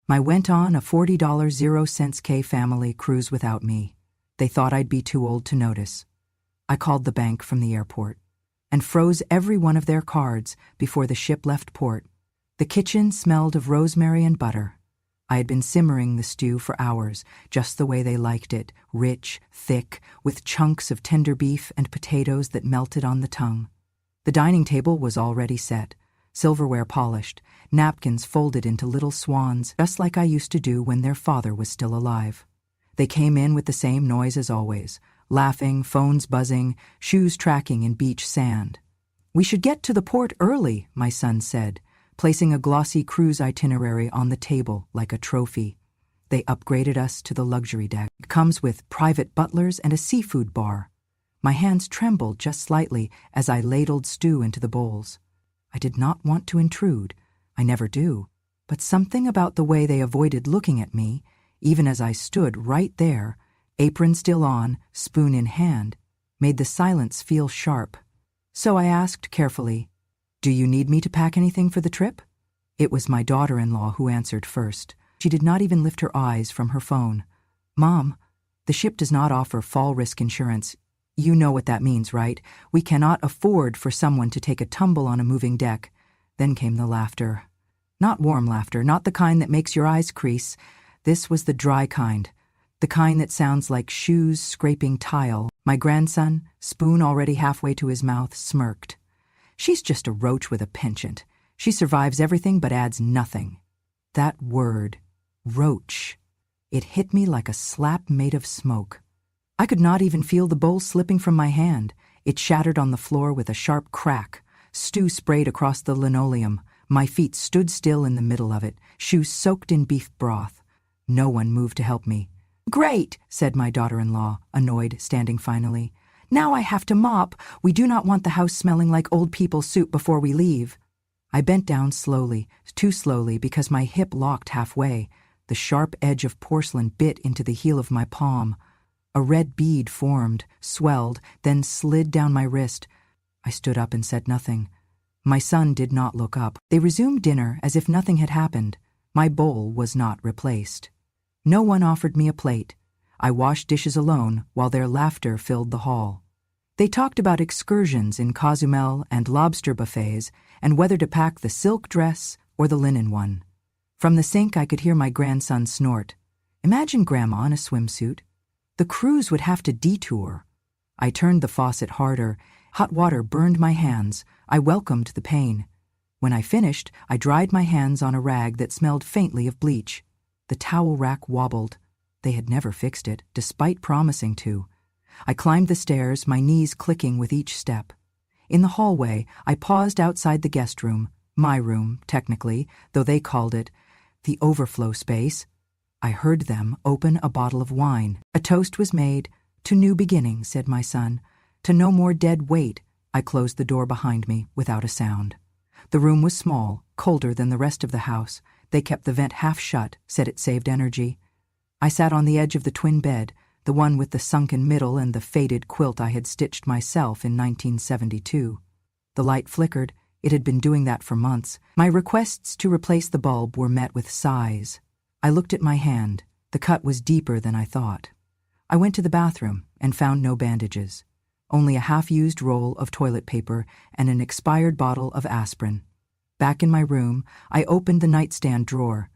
I went on a $40 0 K family cruise without me. They thought I'd be too old to notice. I called the bank from the airport and froze every one of their cards before the ship left port. The kitchen smelled of rosemary and butter. I had been simmering the stew for hours, just the way they liked it, rich, thick, with chunks of tender beef and potatoes that melted on the tongue. The dining table was already set, silverware polished, napkins folded into little swans, just like I used to do when their father was still alive. They came in with the same noise as always, laughing, phones buzzing, shoes tracking in beach sand. "We should get to the port early," my son said, placing a glossy cruise itinerary on the table like a trophy. They upgraded us to the luxury deck. It comes with private butlers and a seafood bar. My hands trembled just slightly as I ladled stew into the bowls. I did not want to intrude. I never do. But something about the way they avoided looking at me, even as I stood right there, apron still on, spoon in hand, made the silence feel sharp. So I asked carefully, "Do you need me to pack anything for the trip?" It was my daughter-in-law who answered first. She did not even lift her eyes from her phone. "Mom, the ship does not offer fall risk insurance. You know what that means, right? We cannot afford for someone to take a tumble on a moving deck." Then came the laughter. Not warm laughter, not the kind that makes your eyes crease. This was the dry kind, the kind that sounds like shoes scraping tile. My grandson, spoon already halfway to his mouth, smirked. "She's just a roach with a penchant. She survives everything but adds nothing." That word, roach, it hit me like a slap made of smoke. I could not even feel the bowl slipping from my hand. It shattered on the floor with a sharp crack. Stew sprayed across the linoleum. My feet stood still in the middle of it, shoes soaked in beef broth. No one moved to help me. "Great," said my daughter-in-law, annoyed, standing finally. "Now I have to mop. We do not want the house smelling like old people's soup before we leave." I bent down slowly, too slowly because my hip locked halfway. The sharp edge of porcelain bit into the heel of my palm. A red bead formed, swelled, then slid down my wrist. I stood up and said nothing. My son did not look up. They resumed dinner as if nothing had happened. My bowl was not replaced. No one offered me a plate. I washed dishes alone while their laughter filled the hall. They talked about excursions in Cozumel and lobster buffets and whether to pack the silk dress or the linen one. From the sink I could hear my grandson snort. Imagine Grandma in a swimsuit. The cruise would have to detour. I turned the faucet harder. Hot water burned my hands. I welcomed the pain. When I finished, I dried my hands on a rag that smelled faintly of bleach. The towel rack wobbled. They had never fixed it, despite promising to. I climbed the stairs, my knees clicking with each step. In the hallway, I paused outside the guest room, my room, technically, though they called it the overflow space. I heard them open a bottle of wine. A toast was made. "To new beginnings," said my son. "To no more dead weight." I closed the door behind me without a sound. The room was small, colder than the rest of the house. They kept the vent half shut, said it saved energy. I sat on the edge of the twin bed, the one with the sunken middle and the faded quilt I had stitched myself in 1972. The light flickered. It had been doing that for months. My requests to replace the bulb were met with sighs. I looked at my hand. The cut was deeper than I thought. I went to the bathroom and found no bandages, only a half-used roll of toilet paper and an expired bottle of aspirin. Back in my room, I opened the nightstand drawer.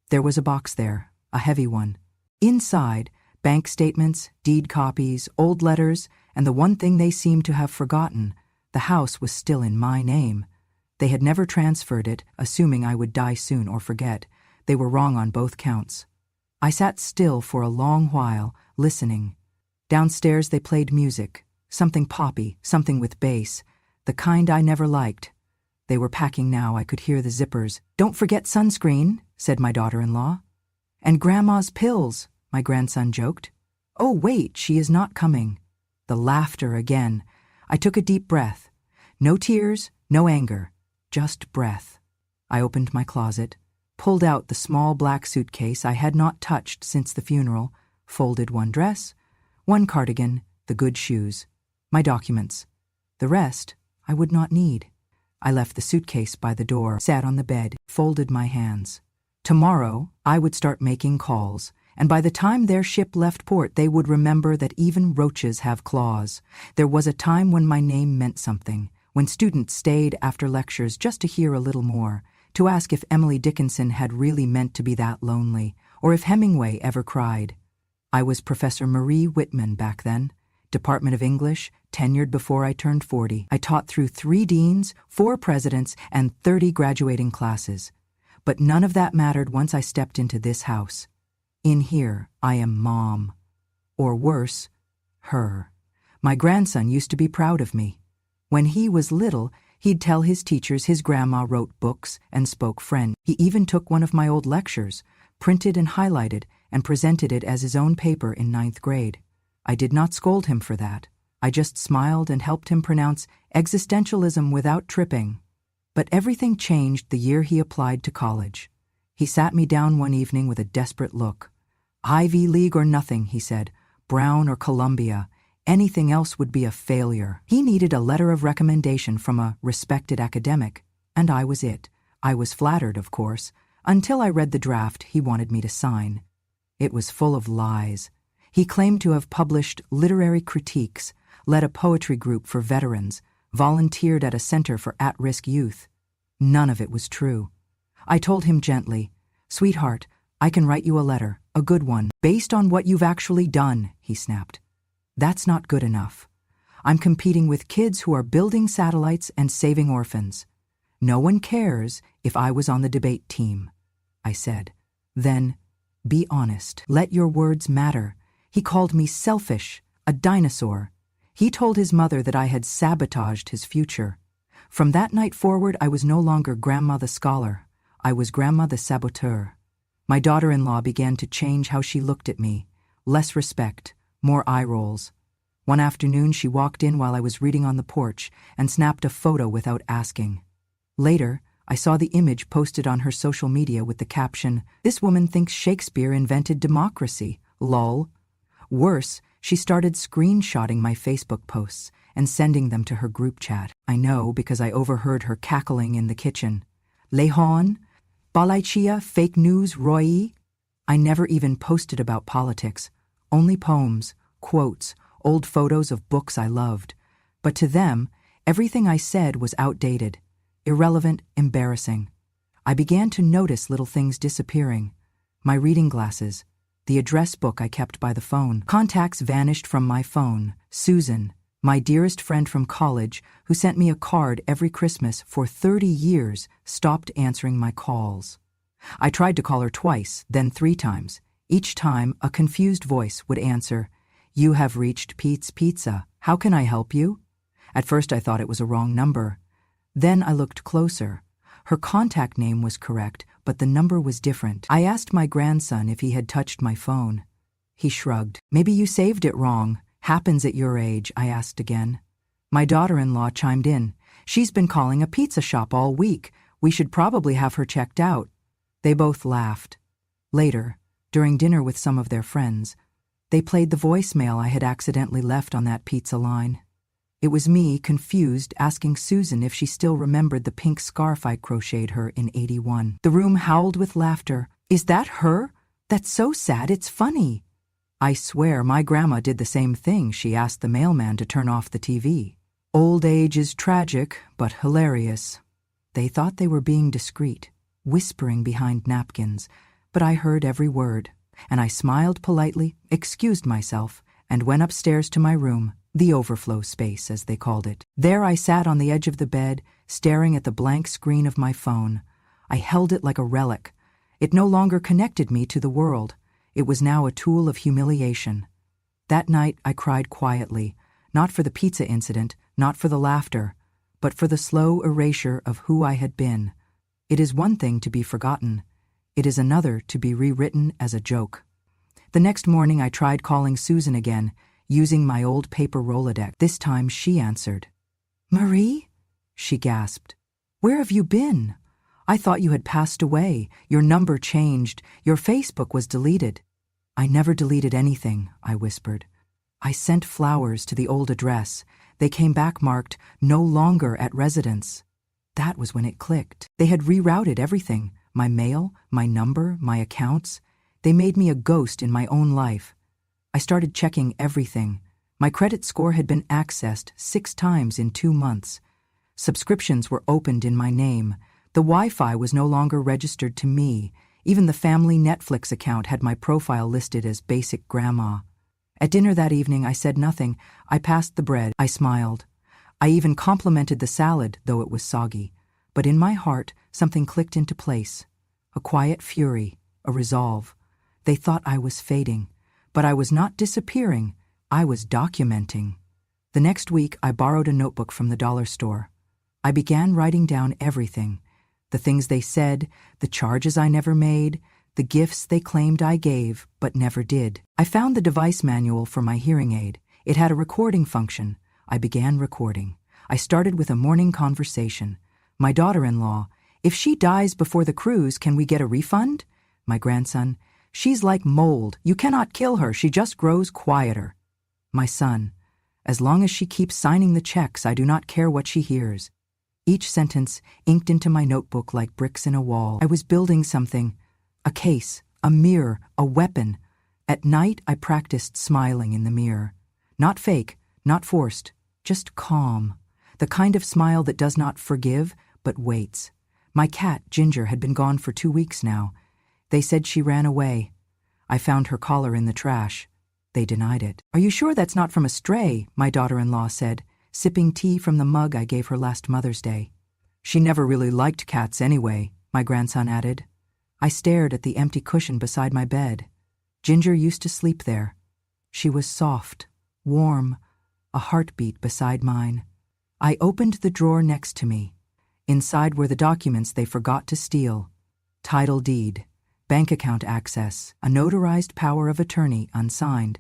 There was a box there, a heavy one. Inside, bank statements, deed copies, old letters, and the one thing they seemed to have forgotten, the house was still in my name. They had never transferred it, assuming I would die soon or forget. They were wrong on both counts. I sat still for a long while, listening. Downstairs they played music, something poppy, something with bass, the kind I never liked. They were packing now. I could hear the zippers. "Don't forget sunscreen," said my daughter-in-law. "And Grandma's pills," my grandson joked. "Oh, wait, she is not coming." The laughter again. I took a deep breath. No tears, no anger, just breath. I opened my closet, pulled out the small black suitcase I had not touched since the funeral, folded one dress, one cardigan, the good shoes, my documents. The rest I would not need. I left the suitcase by the door, sat on the bed, folded my hands. Tomorrow, I would start making calls, and by the time their ship left port, they would remember that even roaches have claws. There was a time when my name meant something, when students stayed after lectures just to hear a little more, to ask if Emily Dickinson had really meant to be that lonely, or if Hemingway ever cried. I was Professor Marie Whitman back then, Department of English, tenured before I turned 40. I taught through 3 deans, 4 presidents, and 30 graduating classes. But none of that mattered once I stepped into this house. In here, I am Mom. Or worse, her. My grandson used to be proud of me. When he was little, he'd tell his teachers his grandma wrote books and spoke French. He even took one of my old lectures, printed and highlighted, and presented it as his own paper in 9th grade. I did not scold him for that. I just smiled and helped him pronounce existentialism without tripping. But everything changed the year he applied to college. He sat me down one evening with a desperate look. Ivy League or nothing, he said. Brown or Columbia. Anything else would be a failure. He needed a letter of recommendation from a respected academic, and I was it. I was flattered, of course, until I read the draft he wanted me to sign. It was full of lies. He claimed to have published literary critiques, led a poetry group for veterans, volunteered at a center for at-risk youth. None of it was true. I told him gently, "Sweetheart, I can write you a letter, a good one, based on what you've actually done," he snapped. "That's not good enough. I'm competing with kids who are building satellites and saving orphans. No one cares if I was on the debate team," I said. "Then, be honest. Let your words matter." He called me selfish, a dinosaur. He told his mother that I had sabotaged his future. From that night forward, I was no longer Grandma the scholar. I was Grandma the saboteur. My daughter-in-law began to change how she looked at me. Less respect, more eye rolls. One afternoon, she walked in while I was reading on the porch and snapped a photo without asking. Later, I saw the image posted on her social media with the caption, "This woman thinks Shakespeare invented democracy. Lol." Worse, she started screenshotting my Facebook posts and sending them to her group chat. I know because I overheard her cackling in the kitchen. "Lehon? Balaichia fake news Roy?" I never even posted about politics. Only poems, quotes, old photos of books I loved. But to them, everything I said was outdated, irrelevant, embarrassing. I began to notice little things disappearing. My reading glasses, the address book I kept by the phone. Contacts vanished from my phone. Susan, my dearest friend from college, who sent me a card every Christmas for 30 years, stopped answering my calls. I tried to call her twice, then 3 times. Each time, a confused voice would answer, "You have reached Pete's Pizza. How can I help you?" At first I thought it was a wrong number. Then I looked closer. Her contact name was correct, but the number was different. I asked my grandson if he had touched my phone. He shrugged. "Maybe you saved it wrong. Happens at your age," I asked again. My daughter-in-law chimed in. "She's been calling a pizza shop all week. We should probably have her checked out." They both laughed. Later, during dinner with some of their friends, they played the voicemail I had accidentally left on that pizza line. It was me, confused, asking Susan if she still remembered the pink scarf I crocheted her in '81. The room howled with laughter. "Is that her? That's so sad, it's funny." I swear my grandma did the same thing. She asked the mailman to turn off the TV. Old age is tragic, but hilarious. They thought they were being discreet, whispering behind napkins, but I heard every word, and I smiled politely, excused myself, and went upstairs to my room, the overflow space, as they called it. There I sat on the edge of the bed, staring at the blank screen of my phone. I held it like a relic. It no longer connected me to the world. It was now a tool of humiliation. That night I cried quietly, not for the pizza incident, not for the laughter, but for the slow erasure of who I had been. It is one thing to be forgotten. It is another to be rewritten as a joke. The next morning I tried calling Susan again, using my old paper Rolodex. This time she answered. "Marie?" she gasped. "Where have you been? I thought you had passed away. Your number changed. Your Facebook was deleted." "I never deleted anything," I whispered. "I sent flowers to the old address. They came back marked, 'No longer at residence.'" That was when it clicked. They had rerouted everything. my mail, my number, my accounts. They made me a ghost in my own life. I started checking everything. My credit score had been accessed 6 times in 2 months. Subscriptions were opened in my name. The Wi-Fi was no longer registered to me. Even the family Netflix account had my profile listed as basic grandma. At dinner that evening, I said nothing. I passed the bread. I smiled. I even complimented the salad, though it was soggy. But in my heart, something clicked into place. A quiet fury, a resolve. They thought I was fading. But I was not disappearing. I was documenting. The next week, I borrowed a notebook from the dollar store. I began writing down everything. The things they said, the charges I never made, the gifts they claimed I gave, but never did. I found the device manual for my hearing aid. It had a recording function. I began recording. I started with a morning conversation. My daughter-in-law, if she dies before the cruise, can we get a refund? My grandson, she's like mold. You cannot kill her. She just grows quieter. My son, as long as she keeps signing the checks, I do not care what she hears. Each sentence inked into my notebook like bricks in a wall. I was building something. A case, a mirror, a weapon. At night, I practiced smiling in the mirror. Not fake, not forced, just calm. The kind of smile that does not forgive, but waits. My cat, Ginger, had been gone for 2 weeks now. They said she ran away. I found her collar in the trash. They denied it. Are you sure that's not from a stray? My daughter-in-law said, sipping tea from the mug I gave her last Mother's Day. She never really liked cats anyway, my grandson added. I stared at the empty cushion beside my bed. Ginger used to sleep there. She was soft, warm, a heartbeat beside mine. I opened the drawer next to me. Inside were the documents they forgot to steal. Title deed, bank account access, a notarized power of attorney unsigned.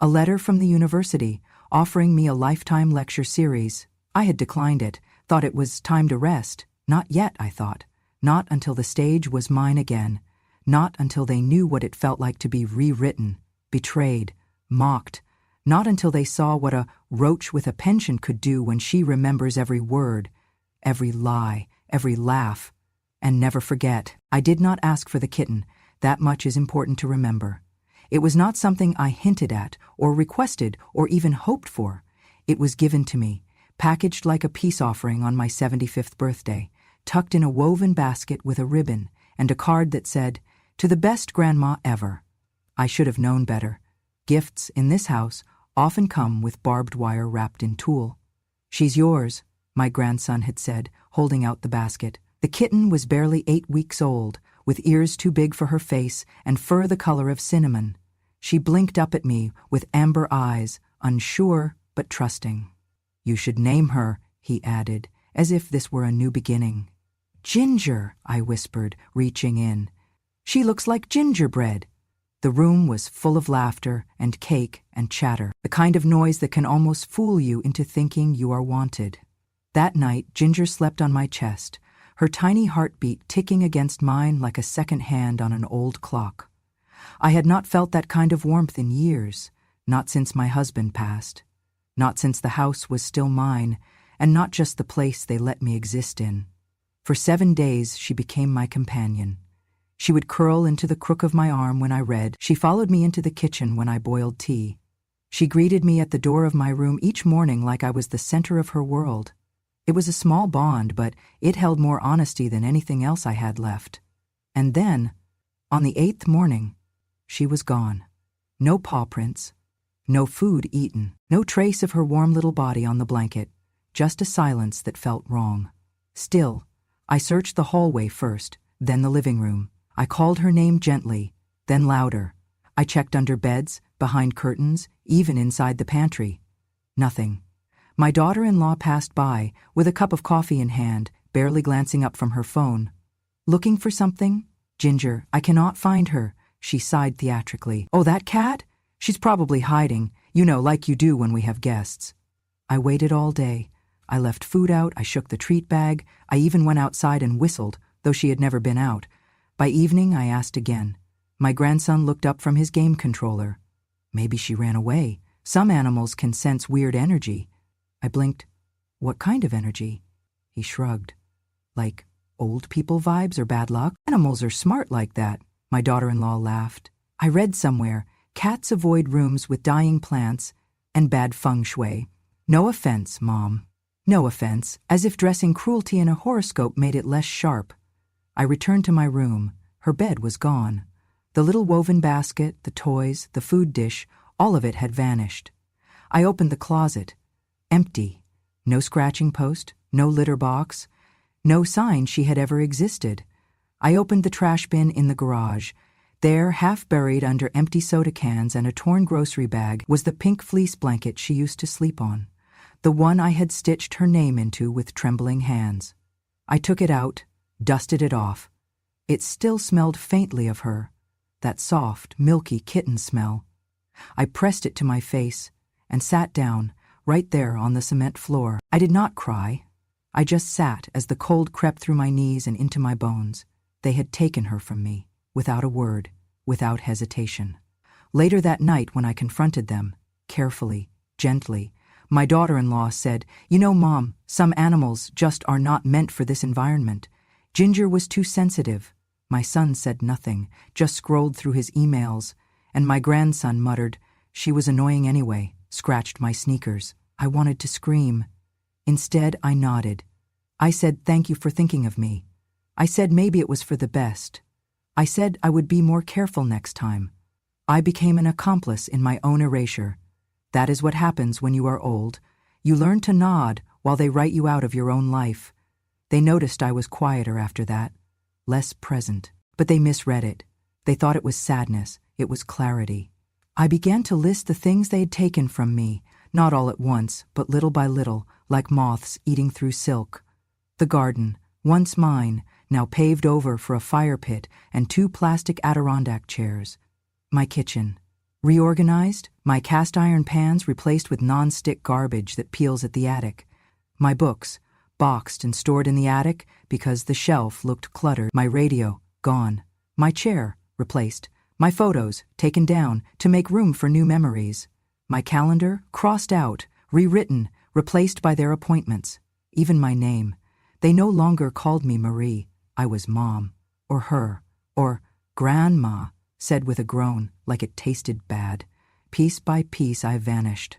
A letter from the university offering me a lifetime lecture series. I had declined it, thought it was time to rest. Not yet, I thought. Not until the stage was mine again. Not until they knew what it felt like to be rewritten, betrayed, mocked. Not until they saw what a roach with a penchant could do when she remembers every word, every lie, every laugh. And never forget, I did not ask for the kitten. That much is important to remember. It was not something I hinted at, or requested, or even hoped for. It was given to me, packaged like a peace offering on my 75th birthday, tucked in a woven basket with a ribbon and a card that said, "To the best grandma ever." I should have known better. Gifts in this house often come with barbed wire wrapped in tulle. "She's yours," my grandson had said, holding out the basket. The kitten was barely 8 weeks old, with ears too big for her face and fur the color of cinnamon. She blinked up at me with amber eyes, unsure but trusting. "You should name her," he added, as if this were a new beginning. "Ginger," I whispered, reaching in. "She looks like gingerbread." The room was full of laughter and cake and chatter, the kind of noise that can almost fool you into thinking you are wanted. That night, Ginger slept on my chest, her tiny heartbeat ticking against mine like a second hand on an old clock. I had not felt that kind of warmth in years, not since my husband passed, not since the house was still mine, and not just the place they let me exist in. For 7 days, she became my companion. She would curl into the crook of my arm when I read. She followed me into the kitchen when I boiled tea. She greeted me at the door of my room each morning like I was the center of her world. It was a small bond, but it held more honesty than anything else I had left. And then, on the 8th morning, she was gone. No paw prints, no food eaten, no trace of her warm little body on the blanket, just a silence that felt wrong. Still, I searched the hallway first, then the living room. I called her name gently, then louder. I checked under beds, behind curtains, even inside the pantry. Nothing. My daughter-in-law passed by, with a cup of coffee in hand, barely glancing up from her phone. "Looking for something? Ginger, I cannot find her," she sighed theatrically. "Oh, that cat? She's probably hiding, like you do when we have guests." I waited all day. I left food out, I shook the treat bag, I even went outside and whistled, though she had never been out. By evening, I asked again. My grandson looked up from his game controller. Maybe she ran away. Some animals can sense weird energy. I blinked. "What kind of energy?" He shrugged. "Like Old people vibes or bad luck? Animals are smart like that, my daughter-in-law laughed. I read somewhere, cats avoid rooms with dying plants and bad feng shui. No offense, Mom. No offense, as if dressing cruelty in a horoscope made it less sharp. I returned to my room. Her bed was gone. The little woven basket, the toys, the food dish, all of it had vanished. I opened the closet. Empty. No scratching post, no litter box, no sign she had ever existed. I opened the trash bin in the garage. There, half buried under empty soda cans and a torn grocery bag, was the pink fleece blanket she used to sleep on, the one I had stitched her name into with trembling hands. I took it out, dusted it off. It still smelled faintly of her, that soft, milky kitten smell. I pressed it to my face and sat down, right there on the cement floor. I did not cry. I just sat as the cold crept through my knees and into my bones. They had taken her from me, without a word, without hesitation. Later that night, when I confronted them, carefully, gently, my daughter-in-law said, "You know, Mom, some animals just are not meant for this environment. Ginger was too sensitive." My son said nothing, just scrolled through his emails, and my grandson muttered, "She was annoying anyway," scratched my sneakers. I wanted to scream. Instead, I nodded. I said, "Thank you for thinking of me." I said maybe it was for the best. I said I would be more careful next time. I became an accomplice in my own erasure. That is what happens when you are old. You learn to nod while they write you out of your own life. They noticed I was quieter after that, less present, but they misread it. They thought it was sadness. It was clarity. I began to list the things they had taken from me, not all at once, but little by little, like moths eating through silk. The garden, once mine, now paved over for a fire pit and 2 plastic Adirondack chairs. My kitchen, reorganized, my cast iron pans replaced with non-stick garbage that peels at the attic. My books, boxed and stored in the attic because the shelf looked cluttered. My radio, gone. My chair, replaced. My photos, taken down to make room for new memories. My calendar, crossed out, rewritten, replaced by their appointments. Even my name. They no longer called me Marie. I was Mom, or her, or Grandma, said with a groan, like it tasted bad. Piece by piece I vanished.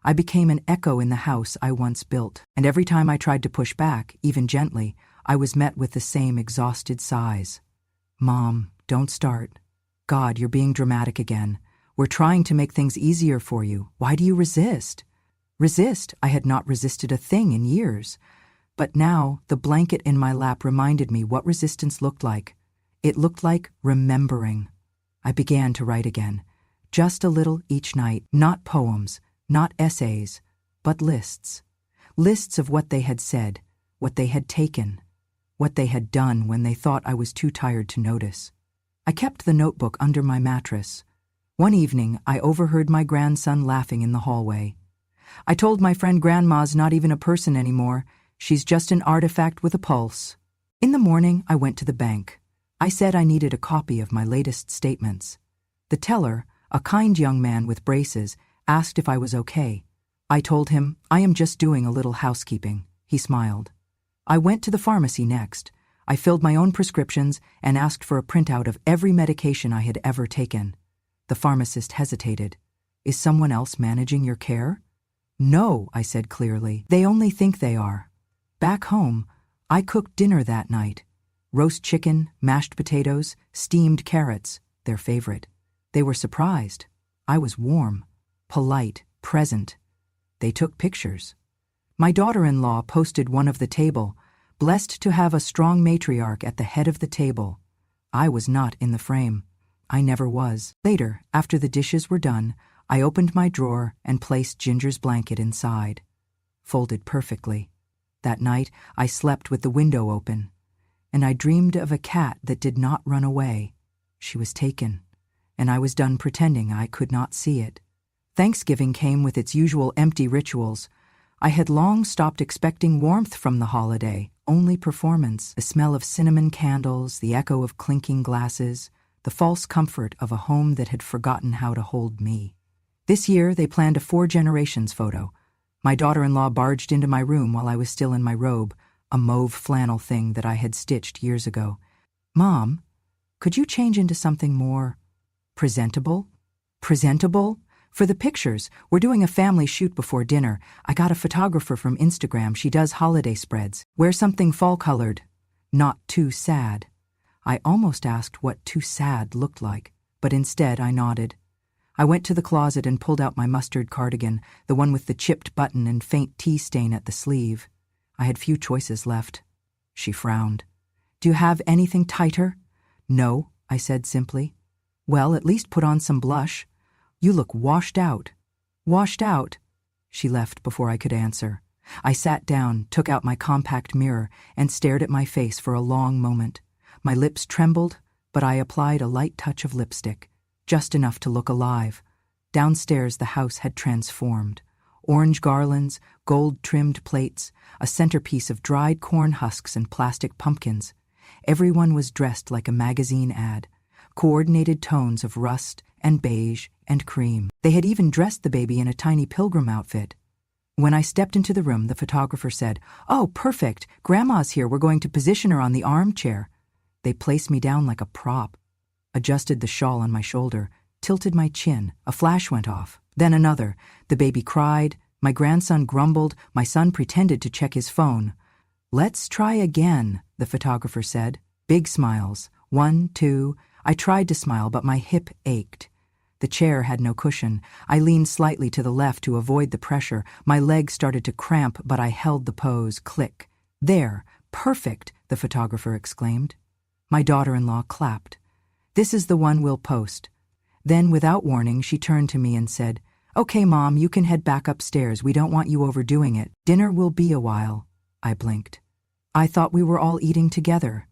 I became an echo in the house I once built, and every time I tried to push back, even gently, I was met with the same exhausted sighs. "Mom, don't start. God, you're being dramatic again. We're trying to make things easier for you. Why do you resist?" Resist? I had not resisted a thing in years. But now, the blanket in my lap reminded me what resistance looked like. It looked like remembering. I began to write again. Just a little each night, not poems, not essays, but lists. Lists of what they had said, what they had taken, what they had done when they thought I was too tired to notice. I kept the notebook under my mattress. One evening, I overheard my grandson laughing in the hallway. I told my friend Grandma's not even a person anymore. She's just an artifact with a pulse. In the morning, I went to the bank. I said I needed a copy of my latest statements. The teller, a kind young man with braces, asked if I was okay. I told him, "I am just doing a little housekeeping." He smiled. I went to the pharmacy next. I filled my own prescriptions and asked for a printout of every medication I had ever taken. The pharmacist hesitated. "Is someone else managing your care?" "No," I said clearly. "They only think they are." Back home, I cooked dinner that night. Roast chicken, mashed potatoes, steamed carrots, their favorite. They were surprised. I was warm, polite, present. They took pictures. My daughter-in-law posted one of the table, blessed to have a strong matriarch at the head of the table. I was not in the frame. I never was. Later, after the dishes were done, I opened my drawer and placed Ginger's blanket inside. Folded perfectly. That night, I slept with the window open, and I dreamed of a cat that did not run away. She was taken, and I was done pretending I could not see it. Thanksgiving came with its usual empty rituals. I had long stopped expecting warmth from the holiday, only performance, the smell of cinnamon candles, the echo of clinking glasses, the false comfort of a home that had forgotten how to hold me. This year, they planned a 4 generations photo. My daughter-in-law barged into my room while I was still in my robe, a mauve flannel thing that I had stitched years ago. "Mom, could you change into something more presentable?" "Presentable? For the pictures. We're doing a family shoot before dinner. I got a photographer from Instagram. She does holiday spreads. Wear something fall-colored. Not too sad." I almost asked what too sad looked like, but instead I nodded. I went to the closet and pulled out my mustard cardigan, the one with the chipped button and faint tea stain at the sleeve. I had few choices left. She frowned. "Do you have anything tighter?" "No," I said simply. "Well, at least put on some blush. You look washed out." "Washed out?" She left before I could answer. I sat down, took out my compact mirror, and stared at my face for a long moment. My lips trembled, but I applied a light touch of lipstick, just enough to look alive. Downstairs the house had transformed. Orange garlands, gold-trimmed plates, a centerpiece of dried corn husks and plastic pumpkins. Everyone was dressed like a magazine ad, coordinated tones of rust and beige and cream. They had even dressed the baby in a tiny pilgrim outfit. When I stepped into the room, the photographer said, "Oh, perfect. Grandma's here. We're going to position her on the armchair." They placed me down like a prop, adjusted the shawl on my shoulder, tilted my chin. A flash went off. Then another. The baby cried. My grandson grumbled. My son pretended to check his phone. "Let's try again," the photographer said. Big smiles. 1, 2. I tried to smile, but my hip ached. The chair had no cushion. I leaned slightly to the left to avoid the pressure. My legs started to cramp, but I held the pose. Click. "There. Perfect," the photographer exclaimed. My daughter-in-law clapped. "This is the one we'll post." Then, without warning, she turned to me and said, "Okay, Mom, you can head back upstairs. We don't want you overdoing it. Dinner will be a while." I blinked. "I thought we were all eating together."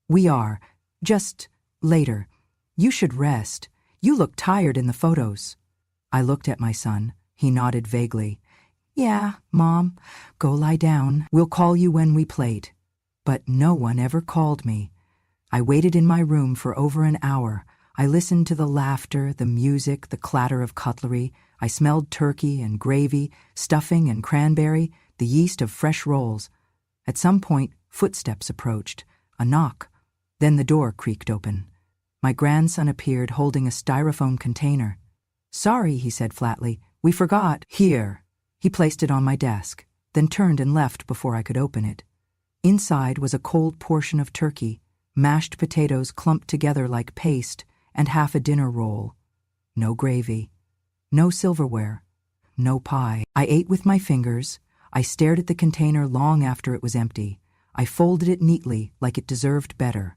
"We are. Just later. You should rest. You look tired in the photos." I looked at my son. He nodded vaguely. "Yeah, Mom. Go lie down. We'll call you when we plate." But no one ever called me. I waited in my room for over an hour. I listened to the laughter, the music, the clatter of cutlery. I smelled turkey and gravy, stuffing and cranberry, the yeast of fresh rolls. At some point, footsteps approached. A knock. Then the door creaked open. My grandson appeared holding a styrofoam container. "Sorry," he said flatly. "We forgot." "Here." He placed it on my desk, then turned and left before I could open it. Inside was a cold portion of turkey, mashed potatoes clumped together like paste, and half a dinner roll. No gravy. No silverware. No pie. I ate with my fingers. I stared at the container long after it was empty. I folded it neatly, like it deserved better.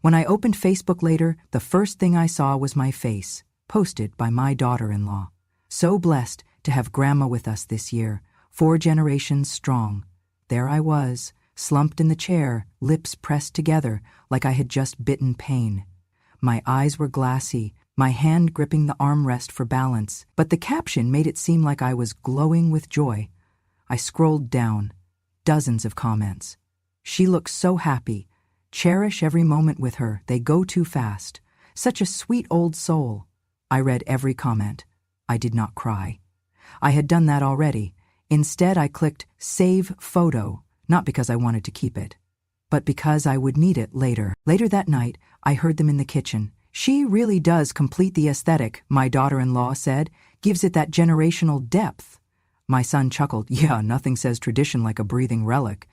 When I opened Facebook later, the first thing I saw was my face, posted by my daughter-in-law. "So blessed to have Grandma with us this year, 4 generations strong." There I was, slumped in the chair, lips pressed together, like I had just bitten pain. My eyes were glassy, my hand gripping the armrest for balance, but the caption made it seem like I was glowing with joy. I scrolled down. Dozens of comments. "She looks so happy. Cherish every moment with her. They go too fast. Such a sweet old soul." I read every comment. I did not cry. I had done that already. Instead, I clicked Save Photo, not because I wanted to keep it, but because I would need it later. Later that night, I heard them in the kitchen. "She really does complete the aesthetic," my daughter-in-law said. "Gives it that generational depth." My son chuckled. "Yeah, nothing says tradition like a breathing relic."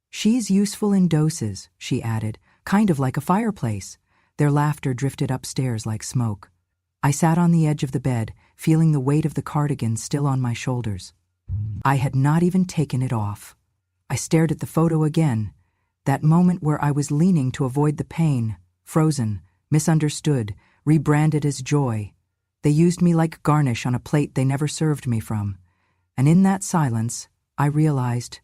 "She's useful in doses," she added, "kind of like a fireplace." Their laughter drifted upstairs like smoke. I sat on the edge of the bed, feeling the weight of the cardigan still on my shoulders. I had not even taken it off. I stared at the photo again, that moment where I was leaning to avoid the pain, frozen, misunderstood, rebranded as joy. They used me like garnish on a plate they never served me from. And in that silence, I realized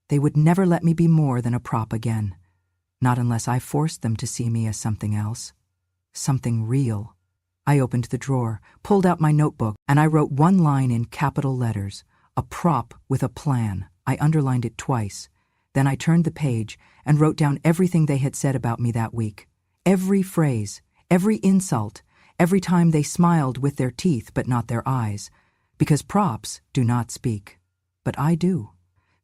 they would never let me be more than a prop again. Not unless I forced them to see me as something else. Something real. I opened the drawer, pulled out my notebook, and I wrote one line in capital letters. A prop with a plan. I underlined it twice. Then I turned the page and wrote down everything they had said about me that week. Every phrase, every insult, every time they smiled with their teeth but not their eyes. Because props do not speak. But I do.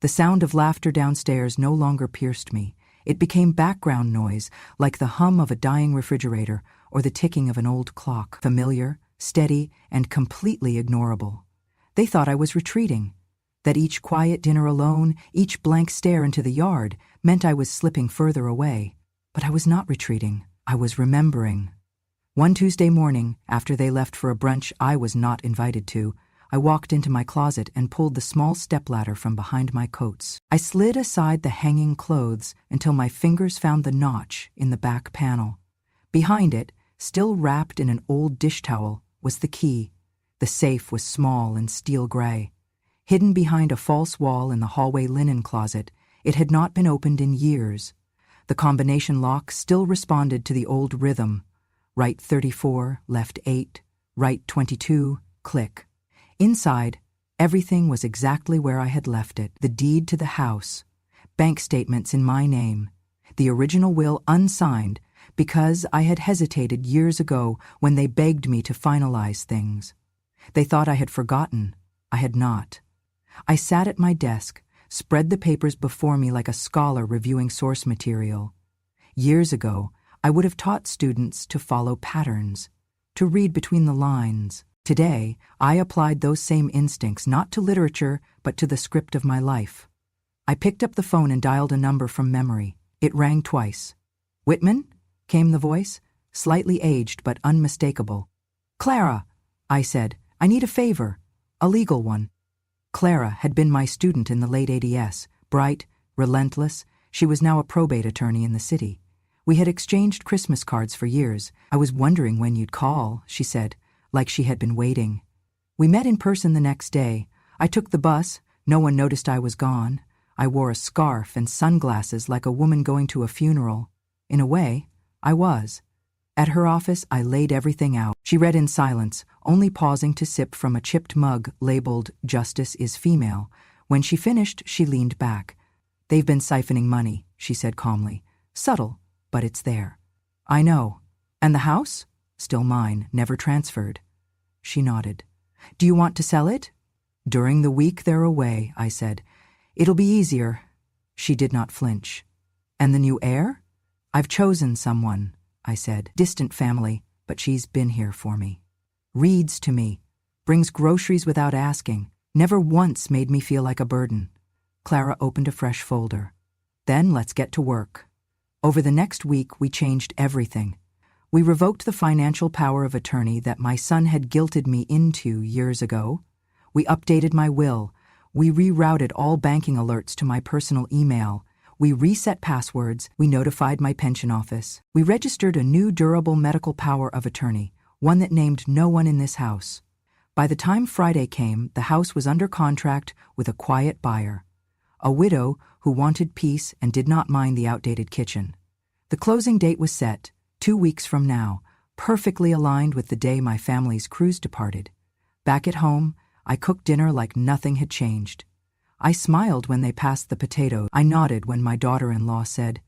The sound of laughter downstairs no longer pierced me. It became background noise, like the hum of a dying refrigerator or the ticking of an old clock. Familiar, steady, and completely ignorable. They thought I was retreating. That each quiet dinner alone, each blank stare into the yard, meant I was slipping further away. But I was not retreating. I was remembering. One Tuesday morning, after they left for a brunch I was not invited to, I walked into my closet and pulled the small stepladder from behind my coats. I slid aside the hanging clothes until my fingers found the notch in the back panel. Behind it, still wrapped in an old dish towel, was the key. The safe was small and steel gray. Hidden behind a false wall in the hallway linen closet, it had not been opened in years. The combination lock still responded to the old rhythm. Right 34, left 8, right 22, click. Inside, everything was exactly where I had left it. The deed to the house, bank statements in my name, the original will unsigned because I had hesitated years ago when they begged me to finalize things. They thought I had forgotten. I had not. I sat at my desk, spread the papers before me like a scholar reviewing source material. Years ago, I would have taught students to follow patterns, to read between the lines. Today, I applied those same instincts not to literature, but to the script of my life. I picked up the phone and dialed a number from memory. It rang twice. "Whitman?" came the voice, slightly aged but unmistakable. "Clara," I said, "I need a favor, a legal one." Clara had been my student in the late 80s, bright, relentless. She was now a probate attorney in the city. We had exchanged Christmas cards for years. "I was wondering when you'd call," she said, like she had been waiting. We met in person the next day. I took the bus. No one noticed I was gone. I wore a scarf and sunglasses like a woman going to a funeral. In a way, I was. At her office, I laid everything out. She read in silence, only pausing to sip from a chipped mug labeled "Justice is Female." When she finished, she leaned back. "They've been siphoning money," she said calmly. "Subtle, but it's there." "I know. And the house?" "Still mine, never transferred." She nodded. "Do you want to sell it?" "During the week they're away," I said. "It'll be easier." She did not flinch. "And the new heir?" "I've chosen someone," I said. "Distant family, but she's been here for me. Reads to me, brings groceries without asking, never once made me feel like a burden." Clara opened a fresh folder. "Then let's get to work." Over the next week, we changed everything. We revoked the financial power of attorney that my son had guilted me into years ago. We updated my will. We rerouted all banking alerts to my personal email. We reset passwords. We notified my pension office. We registered a new durable medical power of attorney, one that named no one in this house. By the time Friday came, the house was under contract with a quiet buyer, a widow who wanted peace and did not mind the outdated kitchen. The closing date was set, 2 weeks from now, perfectly aligned with the day my family's cruise departed. Back at home, I cooked dinner like nothing had changed. I smiled when they passed the potatoes. I nodded when my daughter-in-law said,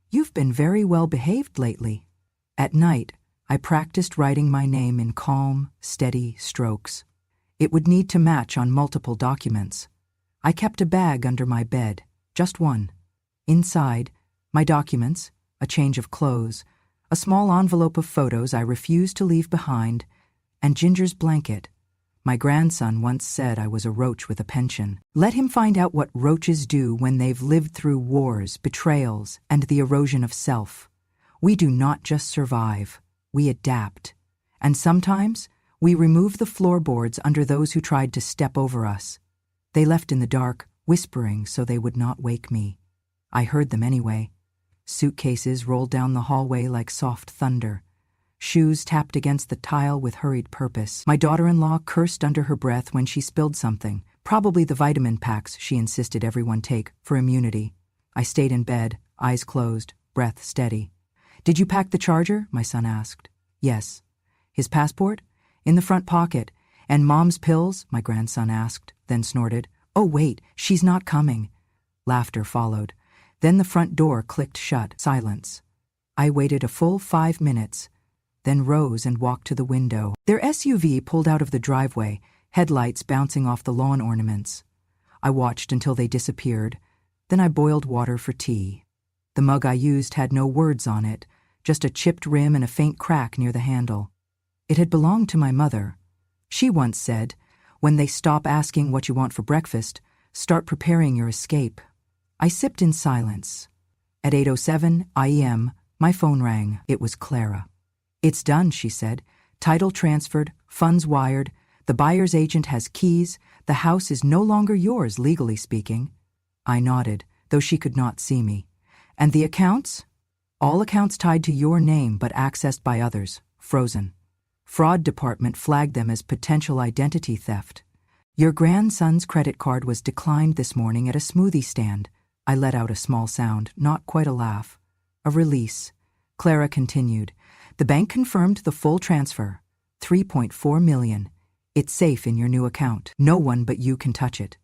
"You've been very well behaved lately." At night, I practiced writing my name in calm, steady strokes. It would need to match on multiple documents. I kept a bag under my bed, just one. Inside, my documents, a change of clothes, a small envelope of photos I refused to leave behind, and Ginger's blanket. My grandson once said I was a roach with a pension. Let him find out what roaches do when they've lived through wars, betrayals, and the erosion of self. We do not just survive, we adapt. And sometimes, we remove the floorboards under those who tried to step over us. They left in the dark, whispering so they would not wake me. I heard them anyway. Suitcases rolled down the hallway like soft thunder. Shoes tapped against the tile with hurried purpose. My daughter-in-law cursed under her breath when she spilled something, probably the vitamin packs she insisted everyone take for immunity. I stayed in bed, eyes closed, breath steady. "Did you pack the charger?" my son asked. "Yes." "His passport?" "In the front pocket." "And Mom's pills?" my grandson asked, then snorted. "Oh wait, she's not coming." Laughter followed. Then the front door clicked shut. Silence. I waited a full 5 minutes, then rose and walked to the window. Their SUV pulled out of the driveway, headlights bouncing off the lawn ornaments. I watched until they disappeared. Then I boiled water for tea. The mug I used had no words on it, just a chipped rim and a faint crack near the handle. It had belonged to my mother. She once said, "When they stop asking what you want for breakfast, start preparing your escape." I sipped in silence. At 8:07 a.m., my phone rang. It was Clara. "It's done," she said. "Title transferred, funds wired. The buyer's agent has keys. The house is no longer yours, legally speaking." I nodded, though she could not see me. "And the accounts?" "All accounts tied to your name but accessed by others. Frozen. Fraud department flagged them as potential identity theft. Your grandson's credit card was declined this morning at a smoothie stand." I let out a small sound, not quite a laugh. "A release." Clara continued. "The bank confirmed the full transfer. 3.4 million. It's safe in your new account. No one but you can touch it."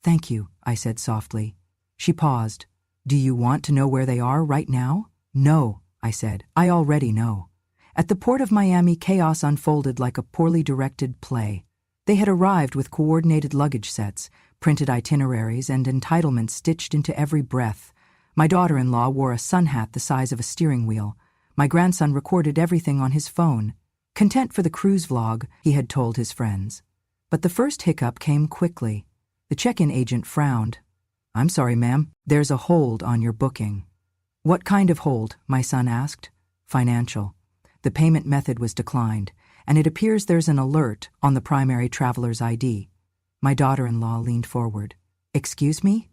"Thank you," I said softly. She paused. "Do you want to know where they are right now?" "No," I said. "I already know." At the port of Miami, chaos unfolded like a poorly directed play. They had arrived with coordinated luggage sets, printed itineraries, and entitlements stitched into every breath. My daughter-in-law wore a sun hat the size of a steering wheel. My grandson recorded everything on his phone. Content for the cruise vlog, he had told his friends. But the first hiccup came quickly. The check-in agent frowned. "I'm sorry, ma'am. There's a hold on your booking." "What kind of hold?" my son asked. "Financial. The payment method was declined, and it appears there's an alert on the primary traveler's ID." My daughter-in-law leaned forward. "Excuse me?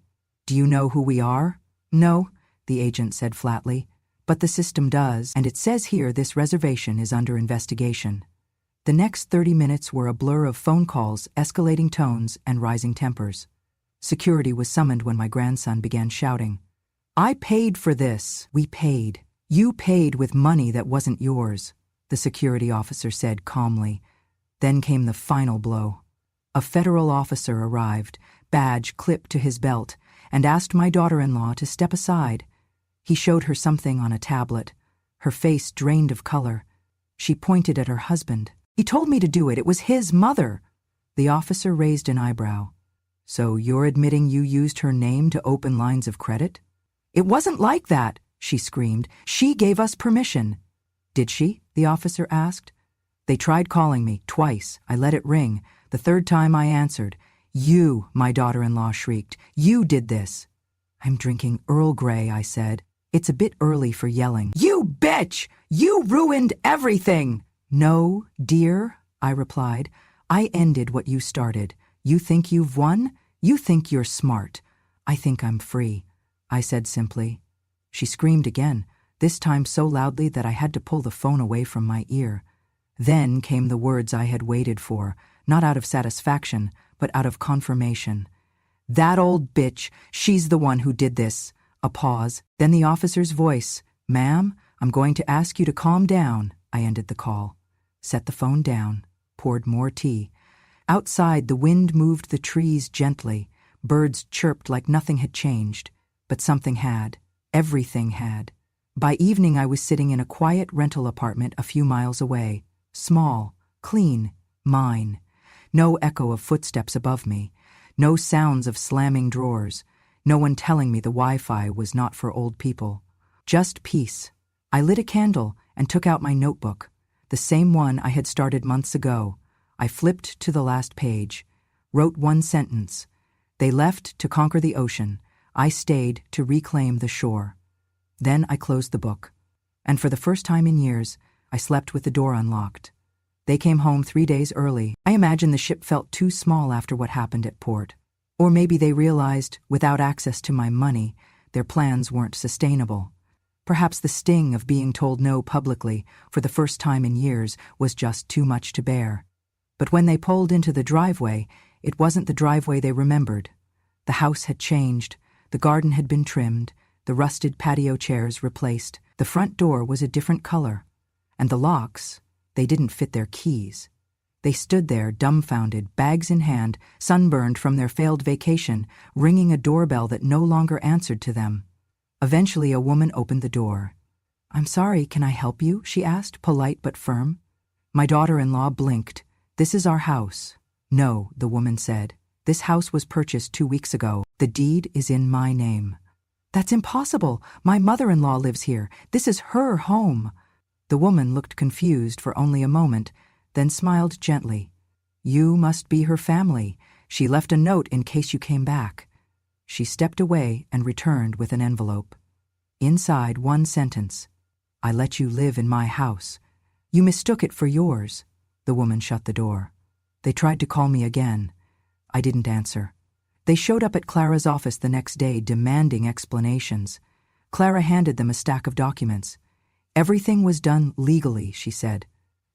Do you know who we are?" "No," the agent said flatly. "But the system does, and it says here this reservation is under investigation." The next 30 minutes were a blur of phone calls, escalating tones, and rising tempers. Security was summoned when my grandson began shouting. "I paid for this." "We paid. You paid with money that wasn't yours," the security officer said calmly. Then came the final blow. A federal officer arrived, badge clipped to his belt, and asked my daughter-in-law to step aside. He showed her something on a tablet. Her face drained of color. She pointed at her husband. "He told me to do it. It was his mother." The officer raised an eyebrow. "So you're admitting you used her name to open lines of credit?" "It wasn't like that," she screamed. "She gave us permission." "Did she?" the officer asked. "They tried calling me twice. I let it ring. The third time I answered. You," my daughter-in-law shrieked. "You did this." "I'm drinking Earl Grey," I said. "It's a bit early for yelling." "You bitch! You ruined everything!" "No, dear," I replied. "I ended what you started. You think you've won? You think you're smart. I think I'm free," I said simply. She screamed again, this time so loudly that I had to pull the phone away from my ear. Then came the words I had waited for, not out of satisfaction, but out of confirmation. "That old bitch, she's the one who did this." A pause, then the officer's voice. "Ma'am, I'm going to ask you to calm down." I ended the call. Set the phone down, poured more tea. Outside, the wind moved the trees gently. Birds chirped like nothing had changed. But something had. Everything had. By evening, I was sitting in a quiet rental apartment a few miles away. Small, clean, mine. No echo of footsteps above me. No sounds of slamming drawers. No one telling me the Wi-Fi was not for old people. Just peace. I lit a candle and took out my notebook, the same one I had started months ago. I flipped to the last page, wrote one sentence. They left to conquer the ocean. I stayed to reclaim the shore. Then I closed the book. And for the first time in years, I slept with the door unlocked. They came home 3 days early. I imagine the ship felt too small after what happened at port. Or maybe they realized, without access to my money, their plans weren't sustainable. Perhaps the sting of being told no publicly for the first time in years was just too much to bear. But when they pulled into the driveway, it wasn't the driveway they remembered. The house had changed, the garden had been trimmed, the rusted patio chairs replaced, the front door was a different color. And the locks, they didn't fit their keys. They stood there, dumbfounded, bags in hand, sunburned from their failed vacation, ringing a doorbell that no longer answered to them. Eventually, a woman opened the door. "I'm sorry, can I help you?" she asked, polite but firm. My daughter-in-law blinked. "This is our house." "No," the woman said. This house was purchased 2 weeks ago. The deed is in my name. That's impossible. My mother-in-law lives here. This is her home. The woman looked confused for only a moment, then smiled gently. You must be her family. She left a note in case you came back. She stepped away and returned with an envelope. Inside, one sentence. I let you live in my house. You mistook it for yours. The woman shut the door. They tried to call me again. I didn't answer. They showed up at Clara's office the next day demanding explanations. Clara handed them a stack of documents. Everything was done legally, she said.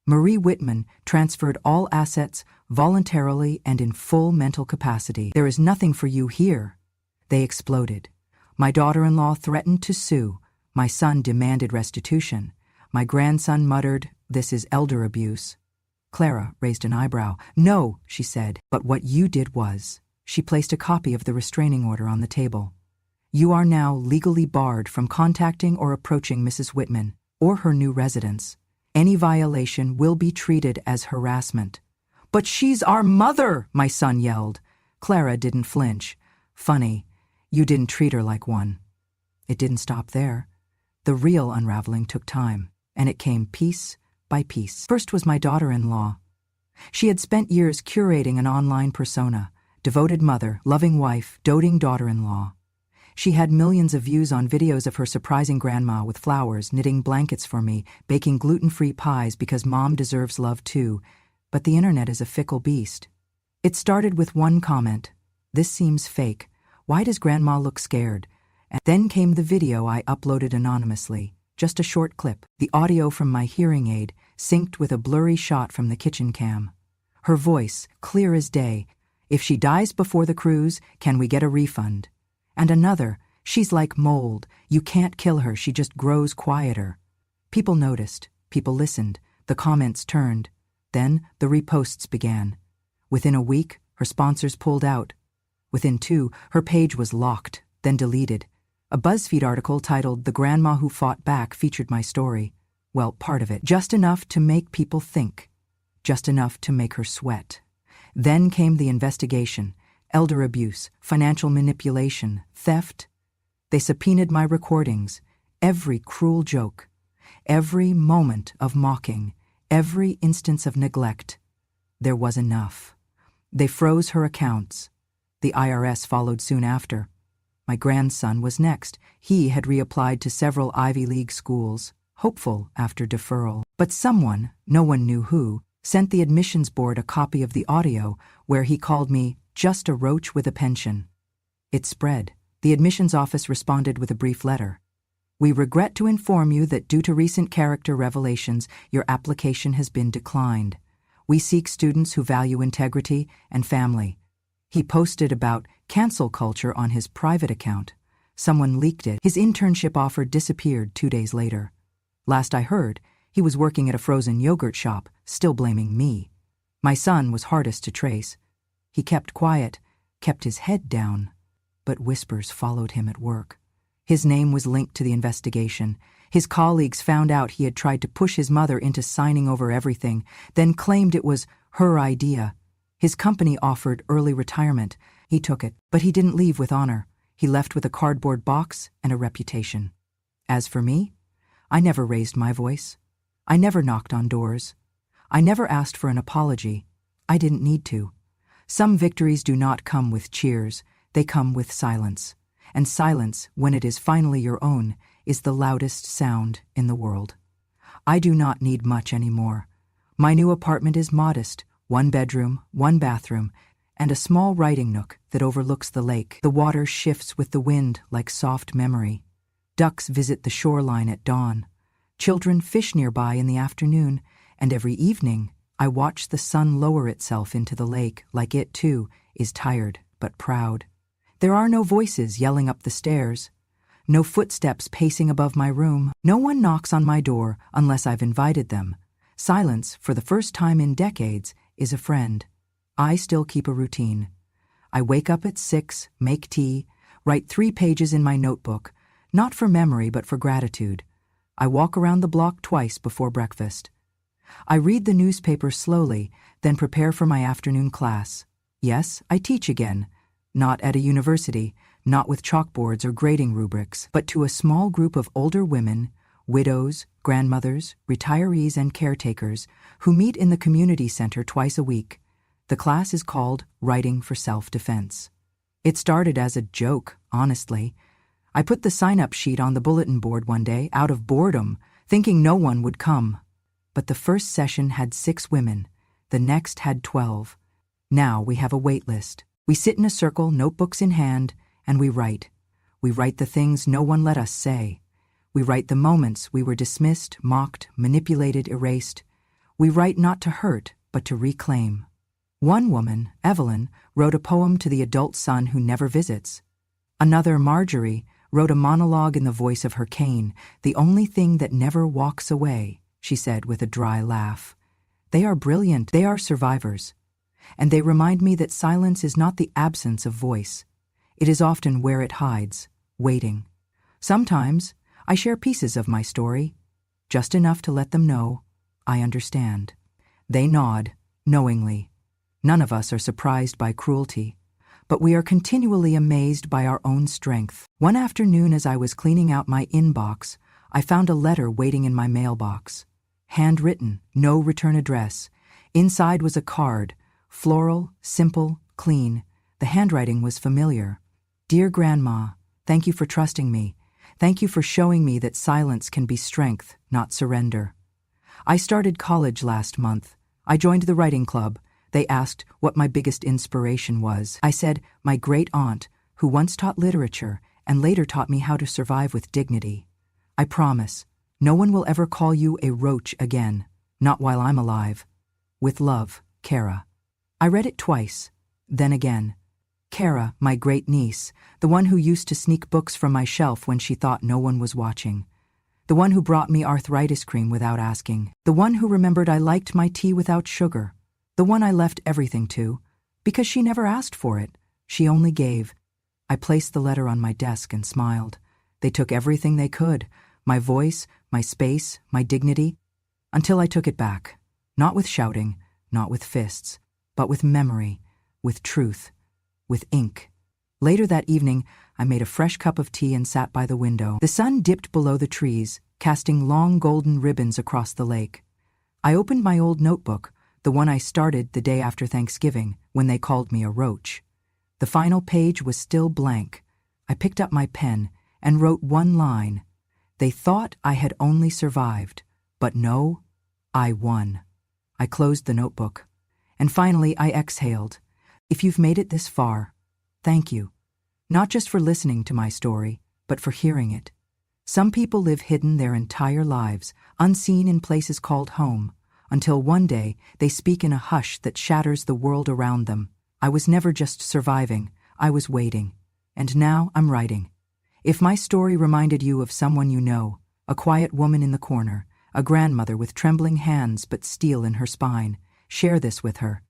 Marie Whitman transferred all assets voluntarily and in full mental capacity. There is nothing for you here. They exploded. My daughter-in-law threatened to sue. My son demanded restitution. My grandson muttered, "This is elder abuse." Clara raised an eyebrow. "No," she said, "but what you did was..." She placed a copy of the restraining order on the table. "You are now legally barred from contacting or approaching Mrs. Whitman or her new residence. Any violation will be treated as harassment." "But she's our mother!" my son yelled. Clara didn't flinch. "Funny, you didn't treat her like one." It didn't stop there. The real unraveling took time, and it came piece by piece. First was my daughter-in-law. She had spent years curating an online persona, devoted mother, loving wife, doting daughter-in-law. She had millions of views on videos of her surprising grandma with flowers, knitting blankets for me, baking gluten-free pies because mom deserves love too. But the internet is a fickle beast. It started with one comment. "This seems fake. Why does grandma look scared?" And then came the video I uploaded anonymously, just a short clip. The audio from my hearing aid synced with a blurry shot from the kitchen cam. Her voice, clear as day. "If she dies before the cruise, can we get a refund?" And another, "She's like mold. You can't kill her, she just grows quieter." People noticed. People listened. The comments turned. Then the reposts began. Within a week, her sponsors pulled out. Within 2, her page was locked, then deleted. A BuzzFeed article titled "The Grandma Who Fought Back" featured my story. Well, part of it. Just enough to make people think. Just enough to make her sweat. Then came the investigation. Elder abuse, financial manipulation, theft. They subpoenaed my recordings, every cruel joke, every moment of mocking, every instance of neglect. There was enough. They froze her accounts. The IRS followed soon after. My grandson was next. He had reapplied to several Ivy League schools, hopeful after deferral. But someone, no one knew who, sent the admissions board a copy of the audio where he called me just a roach with a pension. It spread. The admissions office responded with a brief letter. "We regret to inform you that due to recent character revelations, your application has been declined. We seek students who value integrity and family." He posted about cancel culture on his private account. Someone leaked it. His internship offer disappeared 2 days later. Last I heard, he was working at a frozen yogurt shop, still blaming me. My son was hardest to trace. He kept quiet, kept his head down, but whispers followed him at work. His name was linked to the investigation. His colleagues found out he had tried to push his mother into signing over everything, then claimed it was her idea. His company offered early retirement. He took it, but he didn't leave with honor. He left with a cardboard box and a reputation. As for me, I never raised my voice. I never knocked on doors. I never asked for an apology. I didn't need to. Some victories do not come with cheers, they come with silence. And silence, when it is finally your own, is the loudest sound in the world. I do not need much anymore. My new apartment is modest, 1 bedroom, 1 bathroom, and a small writing nook that overlooks the lake. The water shifts with the wind like soft memory. Ducks visit the shoreline at dawn. Children fish nearby in the afternoon, and every evening I watch the sun lower itself into the lake like it, too, is tired but proud. There are no voices yelling up the stairs, no footsteps pacing above my room. No one knocks on my door unless I've invited them. Silence, for the first time in decades, is a friend. I still keep a routine. I wake up at 6, make tea, write 3 pages in my notebook, not for memory but for gratitude. I walk around the block twice before breakfast. I read the newspaper slowly, then prepare for my afternoon class. Yes, I teach again. Not at a university, not with chalkboards or grading rubrics, but to a small group of older women, widows, grandmothers, retirees, and caretakers who meet in the community center twice a week. The class is called Writing for Self-Defense. It started as a joke, honestly. I put the sign-up sheet on the bulletin board one day out of boredom, thinking no one would come. But the first session had 6 women. The next had 12. Now we have a wait list. We sit in a circle, notebooks in hand, and we write. We write the things no one let us say. We write the moments we were dismissed, mocked, manipulated, erased. We write not to hurt, but to reclaim. One woman, Evelyn, wrote a poem to the adult son who never visits. Another, Marjorie, wrote a monologue in the voice of her cane, the only thing that never walks away, she said with a dry laugh. They are brilliant, they are survivors. And they remind me that silence is not the absence of voice. It is often where it hides, waiting. Sometimes I share pieces of my story, just enough to let them know I understand. They nod, knowingly. None of us are surprised by cruelty, but we are continually amazed by our own strength. One afternoon, as I was cleaning out my inbox, I found a letter waiting in my mailbox. Handwritten, no return address. Inside was a card, floral, simple, clean. The handwriting was familiar. Dear Grandma, thank you for trusting me. Thank you for showing me that silence can be strength, not surrender. I started college last month. I joined the writing club. They asked what my biggest inspiration was. I said, my great aunt, who once taught literature and later taught me how to survive with dignity. I promise, no one will ever call you a roach again, not while I'm alive. With love, Kara. I read it twice, then again. Kara, my great-niece, the one who used to sneak books from my shelf when she thought no one was watching. The one who brought me arthritis cream without asking. The one who remembered I liked my tea without sugar. The one I left everything to, because she never asked for it. She only gave. I placed the letter on my desk and smiled. They took everything they could, my voice, my space, my dignity, until I took it back. Not with shouting, not with fists, but with memory, with truth, with ink. Later that evening, I made a fresh cup of tea and sat by the window. The sun dipped below the trees, casting long golden ribbons across the lake. I opened my old notebook, the one I started the day after Thanksgiving, when they called me a roach. The final page was still blank. I picked up my pen and wrote one line. They thought I had only survived, but no, I won. I closed the notebook. And finally, I exhaled. If you've made it this far, thank you. Not just for listening to my story, but for hearing it. Some people live hidden their entire lives, unseen in places called home, until one day they speak in a hush that shatters the world around them. I was never just surviving, I was waiting. And now I'm writing. If my story reminded you of someone you know, a quiet woman in the corner, a grandmother with trembling hands but steel in her spine, share this with her.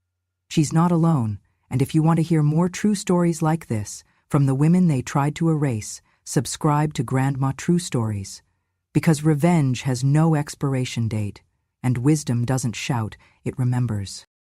She's not alone, and if you want to hear more true stories like this, from the women they tried to erase, subscribe to Grandma True Stories. Because revenge has no expiration date, and wisdom doesn't shout, it remembers.